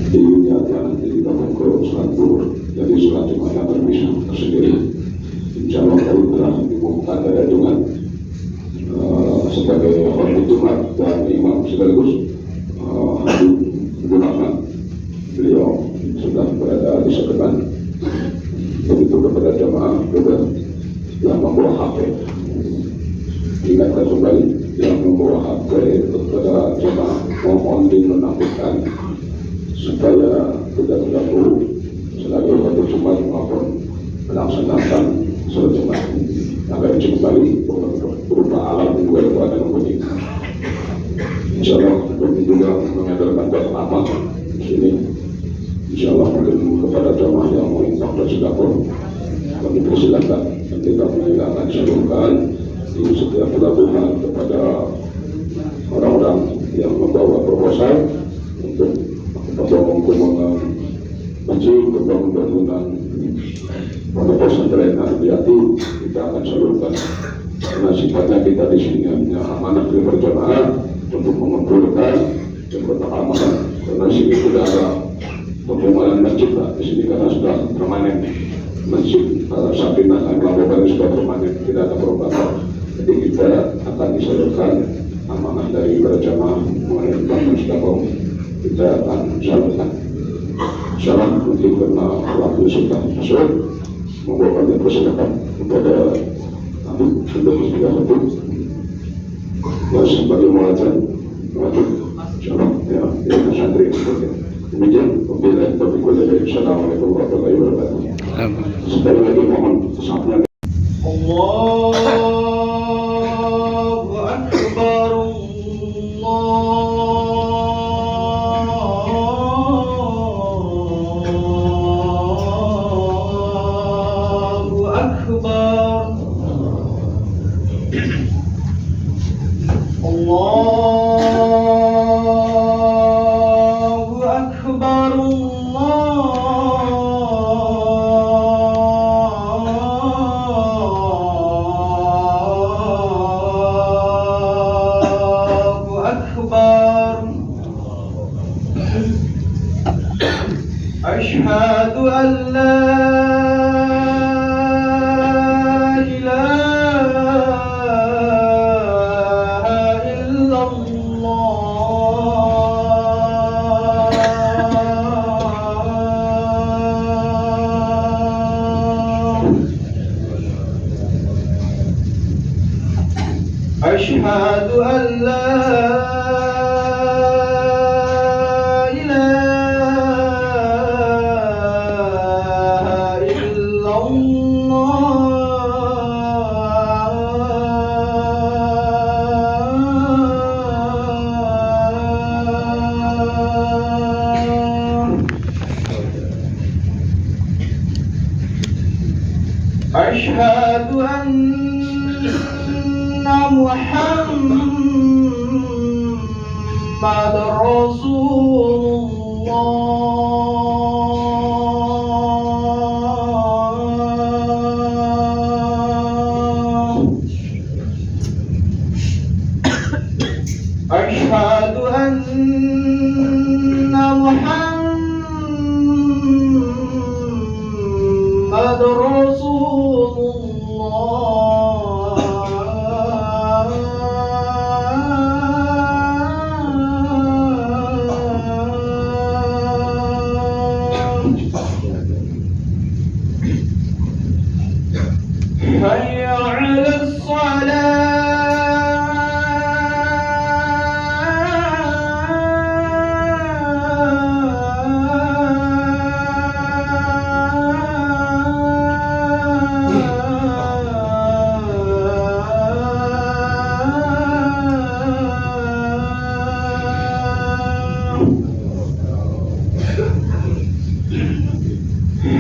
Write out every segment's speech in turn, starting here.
Diniatkan nanti kita ke sholat zuhur, jadi sholat Jumat terpisah tersendiri. Insya Allah kalau telah diumumkan dari Jumat sebagai khotib Jumat dan imam sekaligus Habib Gunawan, beliau sudah berada di sedepan. Begitu kepada jamaah juga yang membawa HP, ingatkan kembali yang membawa HP kepada jamaah, mohon dimenangkan supaya tidak terganggu selagi waktu Jumat maupun melaksanakan sholat Jumat agar kembali berupa alam juga kekuatan bunyi. Insya Allah kami juga mengajarkan pertama di sini. Insya Allah mungkin kepada jamaah yang mau infak dan sedekah kami persilakan, nanti kami akan salurkan di setiap pelabuhan kepada orang-orang yang membawa proposal untuk pembangunan masjid, pembangunan pondok pesantren Hati-Hati. Kita akan salurkan karena sifatnya kita di sini hanya amanah berjamaah untuk mengumpulkan dan bertakaman, karena sini sudah ada pembangunan masjid di sini karena sudah permanen masjid Sakinah dan Melakukan sudah permanen, tidak ada perubahan. Jadi kita akan disalurkan amanah dari berjamaah mengenai bangun sedekah, kita akan salurkan. Salam mungkin karena waktu sudah masuk, membawa persilakan kepada Habib sudah Habib sebagai muadzin. Salam ya santri. Demikian, wabillahi taufiq wal hidayah. Assalamualaikum warahmatullahi wabarakatuh. Sekali lagi mohon sesatnya. Allahu Akbar, Allahu Akbar, Allahu Akbar, Allahu Akbar. Asyhadu an la أشهد أن لا إله إلا الله. أشهد أن محمد رسول الله. أشهد أن محمد رسول الله. حي على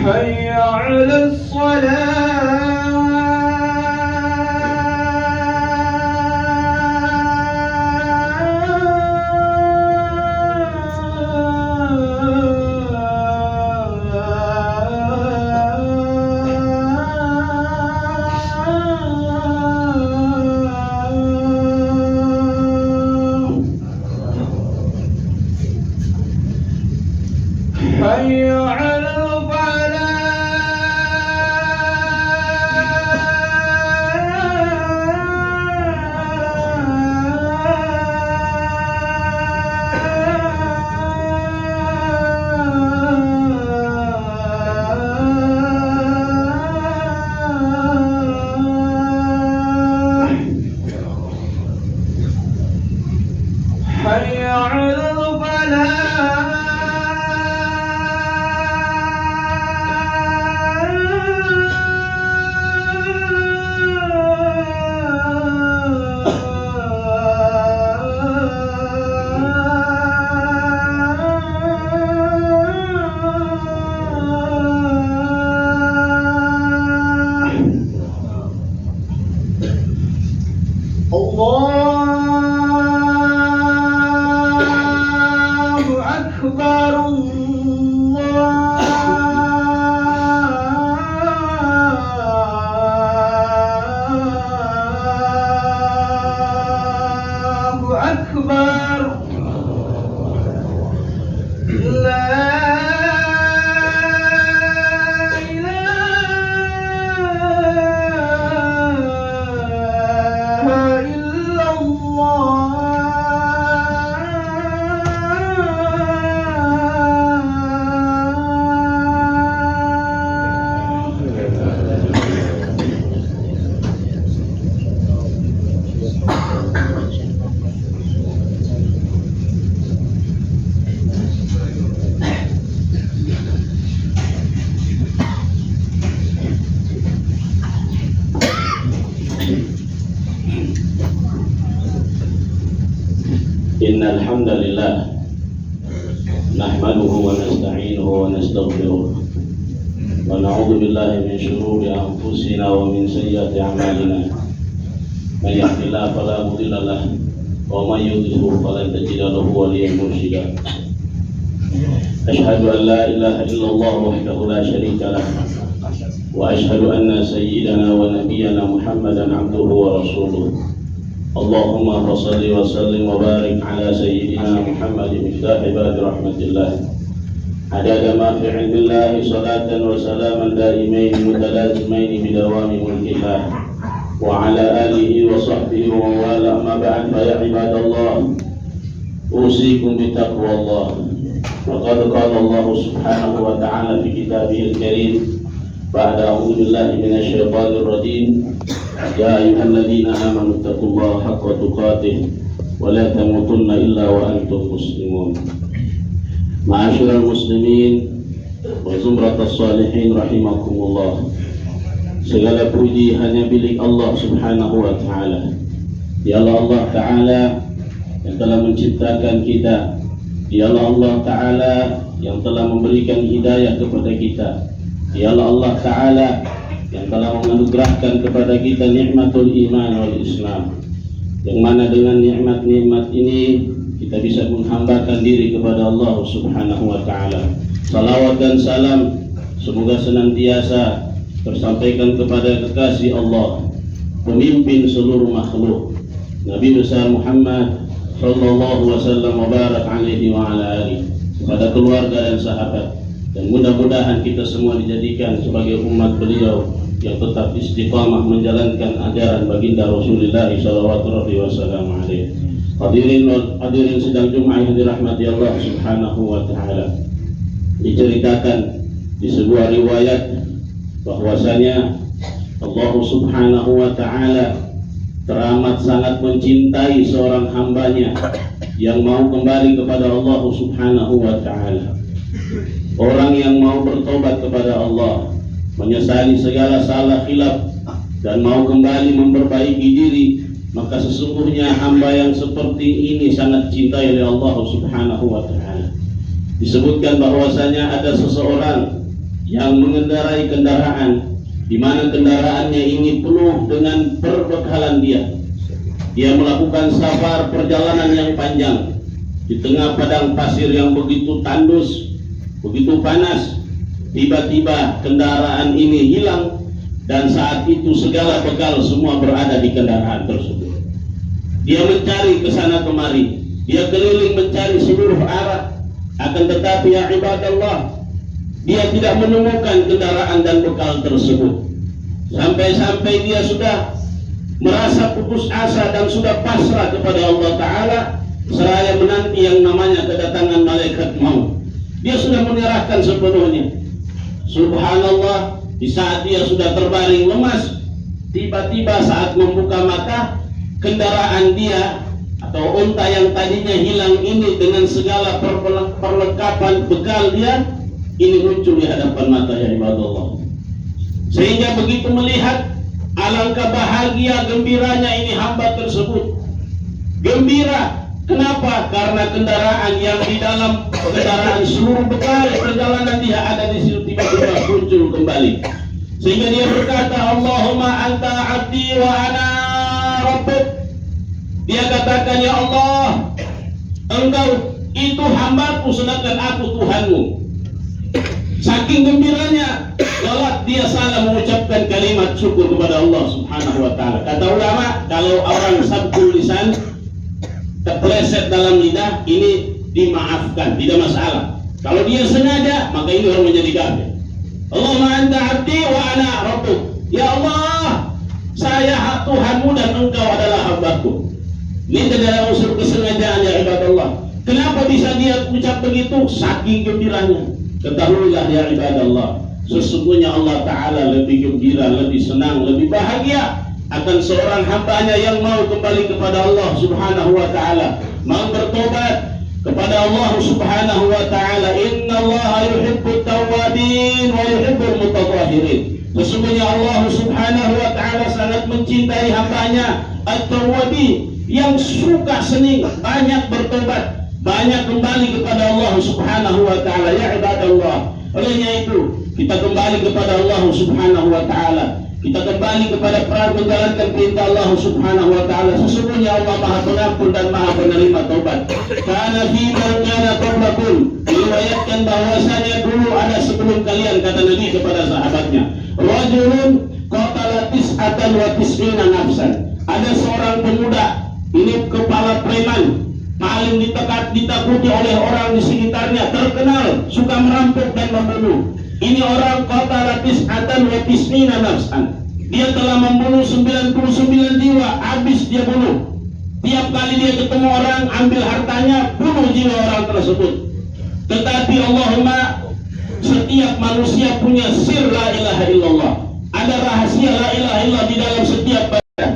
حي على الصلاة. حي على حي على الله أكبر الله أكبر لا إله إلا إن الحمد لله نحمده ونستعينه ونستغفره ونعوذ بالله من شرور أنفسنا ومن سيئات أعمالنا من يهد الله فلا مضل له ومن يضلل فلن تجد له وليا مرشدا أشهد أن لا إله إلا الله وحده لا شريك له وأشهد أن سيدنا ونبينا محمدا عبده ورسوله اللهم صل وسلم وبارك على سيدنا محمد مفتاح باب رحمة الله عدد ما في علم الله صلاة وسلاما دائمين متلازمين بدوام ملك الله وعلى آله وصحبه ومن والاه أما بعد فيا عباد الله أوصيكم بتقوى الله وقد قال الله سبحانه وتعالى في كتابه الكريم بعد أعوذ بالله من الشيطان الرجيم يا أيها الذين آمنوا اتقوا الله حق تقاته ولا تموتن إلا وأنتم مسلمون. معاشر المسlimin wa zumratus salihin rahimakumullah. Segala puji hanya milik Allah Subhanahu wa taala. Dialah Allah taala yang telah menciptakan kita. Dialah Allah taala yang telah memberikan hidayah kepada kita. Dialah Allah taala yang telah menganugerahkan kepada kita nikmatul iman wal Islam, yang mana dengan nikmat-nikmat ini kita bisa menghambakan diri kepada Allah Subhanahu wa taala. Salawat dan salam semoga senantiasa tersampaikan kepada kekasih Allah, pemimpin seluruh makhluk, Nabi besar Muhammad sallallahu wasallam wa barak alaihi wa ala alihi, kepada keluarga dan sahabat, dan mudah-mudahan kita semua dijadikan sebagai umat beliau yang tetap istiqamah menjalankan ajaran baginda Rasulullah sallallahu wasallam alaihi. Hadirin sidang Jumat yang dirahmati Allah Subhanahu wa taala. Diceritakan di sebuah riwayat bahwasanya Allah Subhanahu wa taala teramat sangat mencintai seorang hambanya yang mau kembali kepada Allah Subhanahu wa taala. Orang yang mau bertobat kepada Allah, menyesali segala salah khilaf dan mau kembali memperbaiki diri, maka sesungguhnya hamba yang seperti ini sangat cintai oleh Allah Subhanahu wa taala. Disebutkan bahwasanya ada seseorang yang mengendarai kendaraan di mana kendaraannya ini penuh dengan perbekalan dia. Dia melakukan safar perjalanan yang panjang di tengah padang pasir yang begitu tandus, begitu panas. Tiba-tiba kendaraan ini hilang, dan saat itu segala bekal semua berada di kendaraan tersebut. Dia mencari ke sana kemari, dia keliling mencari seluruh arah, akan tetapi ya ibadallah, dia tidak menemukan kendaraan dan bekal tersebut. Sampai-sampai dia sudah merasa putus asa dan sudah pasrah kepada Allah Ta'ala, seraya menanti yang namanya kedatangan malaikat maut. Dia sudah menyerahkan sepenuhnya. Subhanallah, di saat dia sudah terbaring lemas, tiba-tiba saat membuka mata, kendaraan dia atau unta yang tadinya hilang ini dengan segala perlengkapan bekal dia, ini muncul di hadapan mata ya ibadallah. Sehingga begitu melihat, alangkah bahagia gembiranya ini hamba tersebut. Gembira, kenapa? Karena kendaraan yang di dalam kendaraan seluruh bekal perjalanan dia ada di situ tiba-tiba muncul kembali. Sehingga dia berkata, Allahumma anta abdi wa ana rabbuk. Dia katakan, ya Allah, engkau itu hambaku sedangkan aku Tuhanmu. Saking gembiranya, lalat dia salah mengucapkan kalimat syukur kepada Allah Subhanahu wa Ta'ala. Kata ulama, kalau orang sabkul lisan terpeleset dalam lidah, ini dimaafkan, tidak masalah. Kalau dia sengaja, maka ini orang menjadi kafir. Allahumma anta abdi wa ana rabbuk. Ya Allah, saya Tuhanmu dan engkau adalah hambaku. Ini adalah unsur kesengajaan ya ibadallah. Kenapa bisa dia ucap begitu? Saking gembiranya. Ketahuilah ya ibadallah, sesungguhnya Allah Ta'ala lebih gembira, lebih senang, lebih bahagia akan seorang hambanya yang mau kembali kepada Allah Subhanahu wa Ta'ala, mau bertobat kepada Allah Subhanahu wa Ta'ala. Inna Allah yuhibbut tawwabin wa yuhibbul mutatahhirin. Sesungguhnya Allah Subhanahu wa Ta'ala sangat mencintai hambanya at-tawwabin, yang suka sening banyak bertobat, banyak kembali kepada Allah Subhanahu wa Ta'ala ya ibadallah. Olehnya itu kita kembali kepada Allah Subhanahu wa Ta'ala, kita kembali kepada peran menjalankan perintah Allah Subhanahu wa Ta'ala. Sesungguhnya Allah Maha Pengampun dan Maha Penerima taubat. Karena firman kana qablakum, diriwayatkan bahwasanya dulu ada sebelum kalian, kata Nabi kepada sahabatnya, rajulun qatala tis'atan wa tis'ina nafsan. Ada seorang pemuda, ini kepala preman, paling ditakuti oleh orang di sekitarnya, terkenal suka merampok dan membunuh. Ini orang qatala tis'atan wa tis'ina nafsan. Dia telah membunuh 99 jiwa, habis dia bunuh. Tiap kali dia ketemu orang, ambil hartanya, bunuh jiwa orang tersebut. Tetapi Allahumma, setiap manusia punya sir la ilaha illallah. Ada rahasia la ilaha illallah di dalam setiap badan.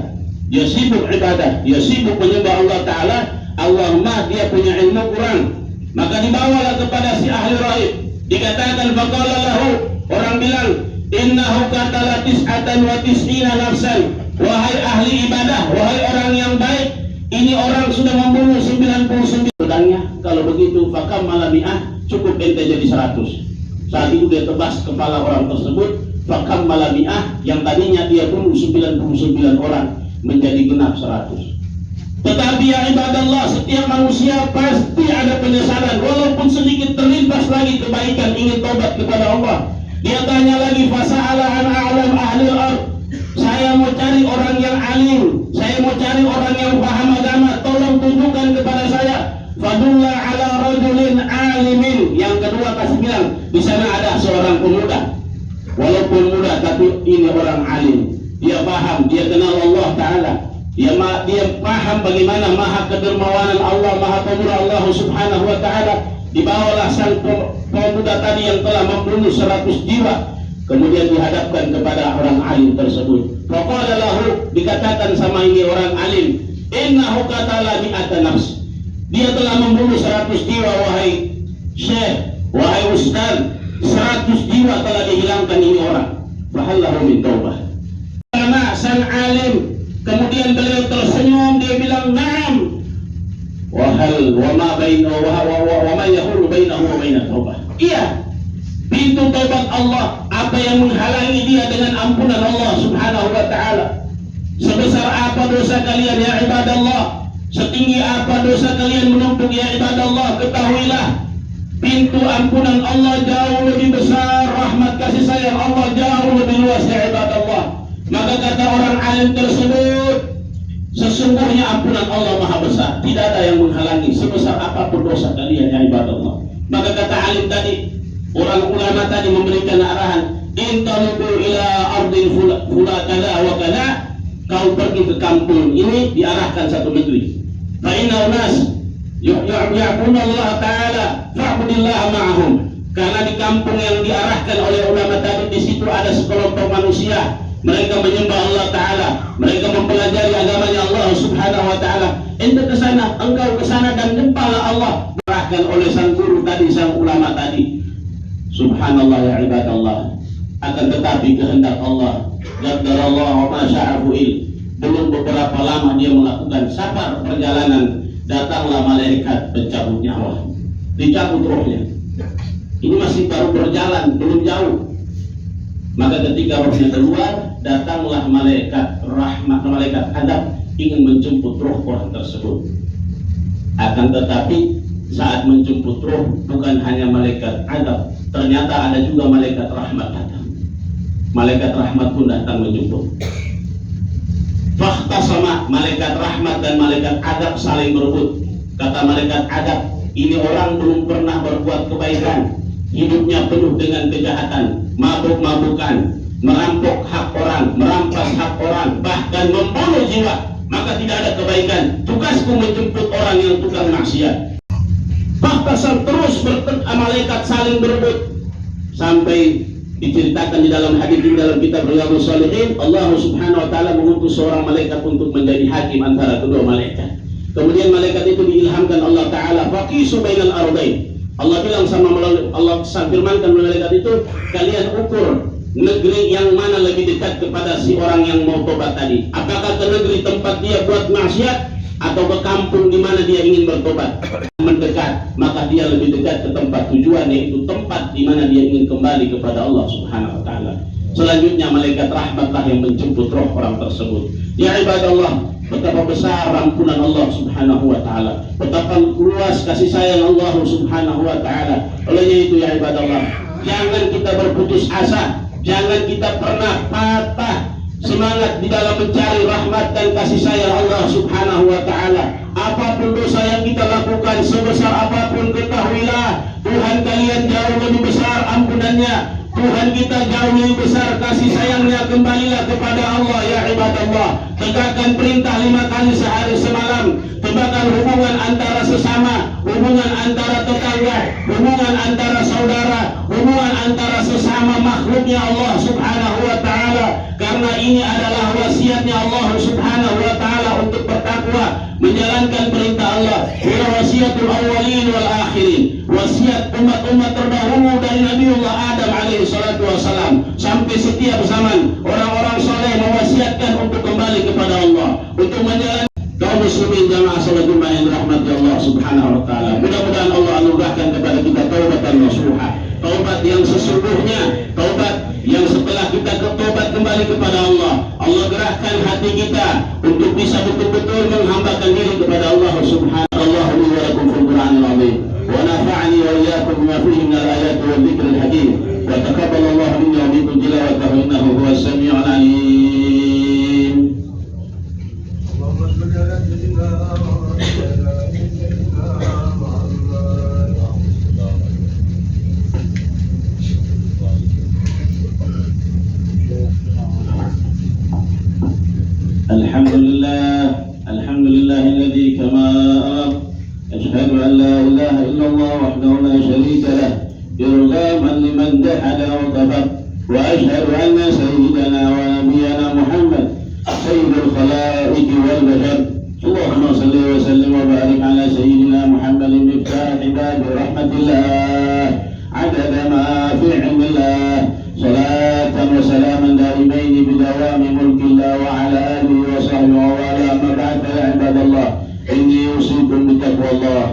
Dia sibuk ibadah, dia sibuk menyembah Allah Ta'ala. Allahumma, dia punya ilmu Quran, maka dibawalah kepada si ahli raib. Dikatakan faqala lahu, orang bilang, innahu qatala tis'atan wa tis'ina nafsan. Wahai ahli ibadah, wahai orang yang baik, ini orang sudah membunuh 99 pedangnya. Kalau begitu fakam malami'ah, cukup ente jadi 100. Saat itu dia tebas kepala orang tersebut. Fakam malami'ah, yang tadinya dia bunuh 99 orang, menjadi genap 100. Tetapi ya ibadallah, setiap manusia pasti ada penyesalan, walaupun sedikit terlintas lagi kebaikan, ingin tobat kepada Allah. Dia tanya lagi, fasa'ala an a'lam ahlil ard. Saya mau cari orang yang alim, saya mau cari orang yang paham agama, tolong tunjukkan kepada saya. Fadulla ala rajulin alimin. Yang kedua kasih bilang, di sana ada seorang pemuda, walaupun muda tapi ini orang alim. Dia paham, dia kenal Allah Ta'ala. Dia paham bagaimana maha kedermawanan Allah, maha pemurah Allah Subhanahu wa Ta'ala. Dibawalah sang pemuda tadi yang telah membunuh 100 jiwa, kemudian dihadapkan kepada orang alim tersebut. Faqala lahu, dikatakan sama ini orang alim, innahu qatala mi'ata nafs. Dia telah membunuh 100 jiwa wahai syekh, wahai ustaz. 100 jiwa telah dihilangkan ini orang. Fahallahu min taubah. Karena sang alim, kemudian beliau tersenyum, dia bilang, "Na'am." Wahal wa ma bainahu wa ma yahulu bainahu wa bainat taubah. Iya, pintu taubat Allah, apa yang menghalangi dia dengan ampunan Allah Subhanahu wa Ta'ala? Sebesar apa dosa kalian ya ibadallah, setinggi apa dosa kalian menumpuk ya ibadallah, ketahuilah pintu ampunan Allah jauh lebih besar, rahmat kasih sayang Allah jauh lebih luas ya ibadallah. Maka kata orang alim tersebut, sesungguhnya ampunan Allah maha besar, tidak ada yang menghalangi sebesar apapun dosa kalian ya ibadallah. Maka kata alim tadi, Orang ulama tadi memberikan arahan, intalibu ila ardin fula kada wa kada, kau pergi ke kampung ini, diarahkan satu negeri. Fa inna unas ya'buduna Allah Ta'ala fa'budillah ma'ahum. Karena di kampung yang diarahkan oleh ulama tadi, di situ ada sekelompok manusia, mereka menyembah Allah Ta'ala, mereka mempelajari agamanya Allah Subhanahu wa Ta'ala. Ente ke sana, engkau ke sana dan nyembahlah Allah. Diarahkan oleh sang guru tadi, sang ulama tadi. Subhanallah ya ibadallah. Akan tetapi kehendak Allah, qaddarallah wa ma syaa fu'il. Belum beberapa lama dia melakukan safar perjalanan, datanglah malaikat pencabut nyawa, dicabut rohnya. Ini masih baru berjalan, belum jauh. Maka ketika rohnya keluar, datanglah malaikat rahmat, malaikat adab, ingin menjemput roh orang tersebut. Akan tetapi saat menjemput roh, bukan hanya malaikat adab, ternyata ada juga malaikat rahmat datang. Malaikat rahmat pun datang menjemput. Fakhtasama, malaikat rahmat dan malaikat adab saling berebut. Kata malaikat adab, ini orang belum pernah berbuat kebaikan, hidupnya penuh dengan kejahatan, mabuk-mabukan, merampok hak orang, merampas hak orang, bahkan membunuh jiwa, maka tidak ada kebaikan. Tugasku menjemput orang yang tukang maksiat. Fakhtasam, terus malaikat saling berebut, sampai diceritakan di dalam hadis di dalam kitab Riyadhus Shalihin, Allah Subhanahu wa Ta'ala mengutus seorang malaikat untuk menjadi hakim antara kedua malaikat. Kemudian malaikat itu diilhamkan Allah Ta'ala, faqisu bainal ardain. Allah bilang sama Allah firmankan malaikat itu, kalian ukur negeri yang mana lebih dekat kepada si orang yang mau tobat tadi. Apakah ke negeri tempat dia buat maksiat, atau ke kampung di mana dia ingin bertobat? Mendekat, maka dia lebih dekat ke tempat tujuan, yaitu tempat di mana dia ingin kembali kepada Allah Subhanahu wa Ta'ala. Selanjutnya malaikat rahmatlah yang menjemput roh orang tersebut. Ya ibadallah, betapa besar ampunan Allah Subhanahu wa Ta'ala, betapa luas kasih sayang Allah Subhanahu wa Ta'ala. Olehnya itu ya ibadallah, jangan kita berputus asa, jangan kita pernah patah semangat di dalam mencari rahmat dan kasih sayang Allah Subhanahu wa Ta'ala. Apapun dosa yang kita lakukan, sebesar apapun, ketahuilah Tuhan kalian jauh lebih besar ampunannya, Tuhan kita jauh lebih besar kasih sayangnya. Kembalilah kepada Allah ya ibadallah. Tegakkan perintah 5 kali sehari semalam. Tegakkan hubungan antara sesama, hubungan antara tetangga, hubungan antara saudara, hubungan antara sesama makhluknya Allah Subhanahu wa Ta'ala. Karena ini adalah wasiatnya Allah Subhanahu wa Ta'ala untuk bertakwa, menjalankan perintah Allah. Wa wasiatul awwalin wal akhirin, wasiat umat-umat terdahulu dari Nabiullah Adam alaihi salatu wassalam sampai setiap zaman. Orang-orang soleh mewasiatkan untuk kembali kepada Allah, untuk menjalankan. Kaum muslimin jamaah salat Jumat yang dirahmati Allah Subhanahu wa Ta'ala, mudah-mudahan Allah anugerahkan kepada kita taubatan nasuha, taubat yang sesungguhnya, taubat yang setelah kita bertobat kembali kepada Allah, Allah gerahkan hati kita untuk bisa betul-betul menghambakan diri kepada Allah Subhanahu wa Ta'ala. Wa lakum fil Qur'anil azim, wa nafa'ani wa iyyakum bima fihi min al-ayati wal dhikril hakim, wa taqabbalallahu minna wa minkum tilawatahu innahu huwas samiul alim. Alhamdulillah alladzi kama asyhadu an la ilaha illallah wahdahu la syarika lah irghaman liman jahada wa kafar wa asyhadu anna sayyidana wa nabiyyana Muhammad sayyidul khalaiq wal bashar. Allahumma salli wa sallim wa barik ala sayyidina Muhammadin miftah ibadi rahmatillah adada ma fi ilmillah salatan wa salaman daimaini bidawami mulkillah wa ala alihi wa sahbihi wa ala ma ba'da. Ya ibadallah, inni usikum bitaqwallah,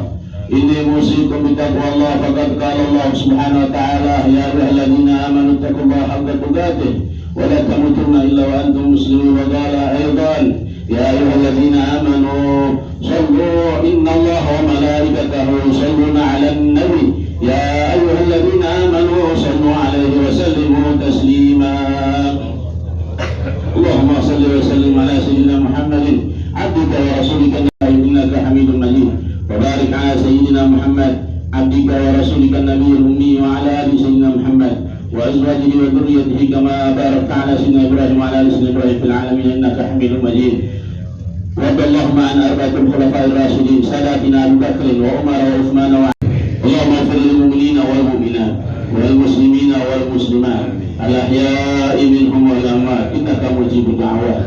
inni usikum bitaqwallah. Faqad qala Allah Subhanahu wa Ta'ala, ya ayyuhalladzina amanu taqullaha haqqa tuqatih wa la tamutunna illa wa antum muslimun. Wa qala aidan, ya ayyuhalladzina amanu sallu innallaha wa malaikatahu yusalluna 'alan nabi ya ayyuhalladzina amanu sallu 'alaihi wa sallimu taslima. Allahumma salli wa sallim ala sayyidina Muhammadin abdika wa rasulika innaka Hamidum Majid. Wa barik ala sayyidina Muhammad abdika wa rasulika nabiyil ummi wa ala ali وأزواجه وذريته كما باركت على سيدنا إبراهيم وعلى آل سيدنا إبراهيم في العالمين إنك حميد مجيد. وارض اللهم عن أربعة الخلفاء الراشدين ساداتنا أبي بكر وعمر وعثمان اللهم اغفر للمؤمنين والمؤمنات والمسلمين والمسلمات الأحياء منهم والأموات إنك مجيب الدعوات.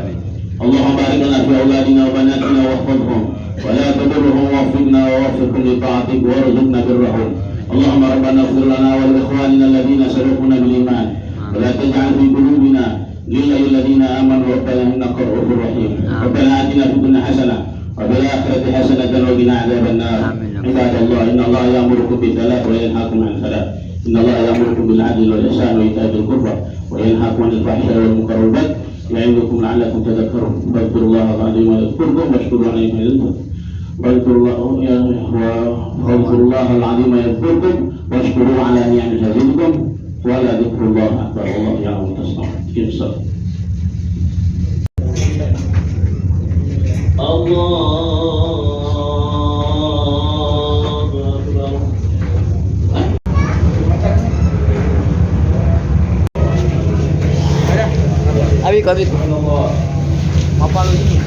اللهم بارك لنا في أولادنا وبناتنا واحفظهم ولا تضرهم ووفقنا ووفقهم لطاعتك وارزقنا برهم. اللهم ربنا اغفر لنا ولإخواننا الذين سبقونا بالإيمان ولا تجعل في قلوبنا غلا للذين آمنوا ربنا إنك رؤوف رحيم. ربنا آتنا في الدنيا حسنة وفي الآخرة حسنة وقنا عذاب النار. عباد الله إن الله يأمركم بالصلاة وينهاكم عن الصلاة. إن الله يأمركم بالعدل والإحسان وإيتاء ذي القربى وينهاكم عن الفحشاء والمنكر والبغي يعظكم لعلكم تذكرون. فاذكروا الله العظيم يذكركم واشكروا عليه ما يزدكم. واذكروا الله العظيم يذكركم واشكروا على نعمه يزدكم ولا ذكر الله أكبر والله يعلم ما تصنعون. كيف صار؟ الله أكبر. Abik. Apa lu ini?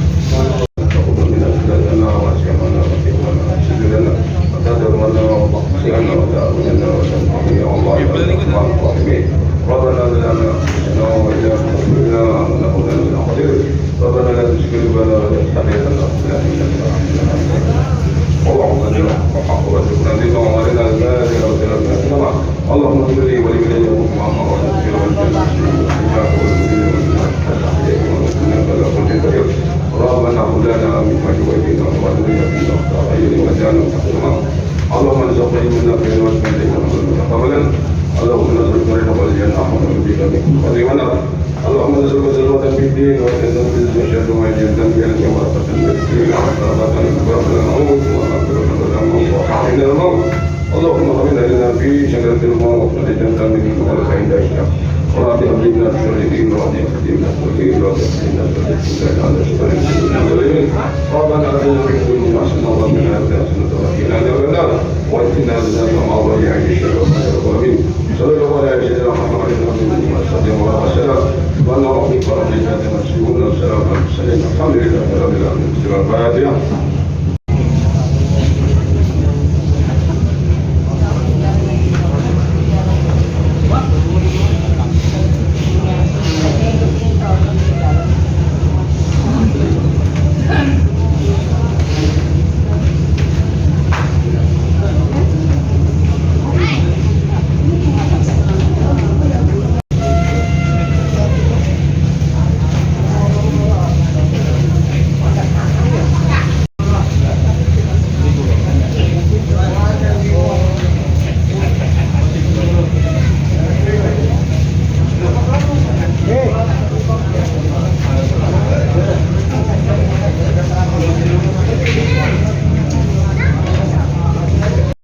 اللهم اغفر لي ولوالدي ربنا هب لنا من ازواجنا وذريتنا قرة اعين واجعلنا متقين. اللهم ارزقنا منا خيرا واسمعنا قبلا. اللهم نسألك رضا الجنة ونعوذ بك من خير ونار. اللهم نسألك سلامة في الدين وجنة في الشر وجنة في الجنة ورحمة المسكين ورحمة الموت ومغفرة من الموت. اللهم اغفر لنا في شجرة الموت ونجنا من الخير الشر. ولا تهدينا في الدين ولا تهدينا في الدين ولا تهدينا في الدين على شر المسلمين. ربنا آتنا في الدنيا حسنة وفي الآخرة حسنة وقنا عذاب النار وادخلنا جنة مع ولي الشر والمسلمين. صلى الله على سيدنا محمد وعلى وسلم وأنا ربك رب العزة عما يصفون والسلام على المرسلين الحمد لله رب العالمين. الفاتحة.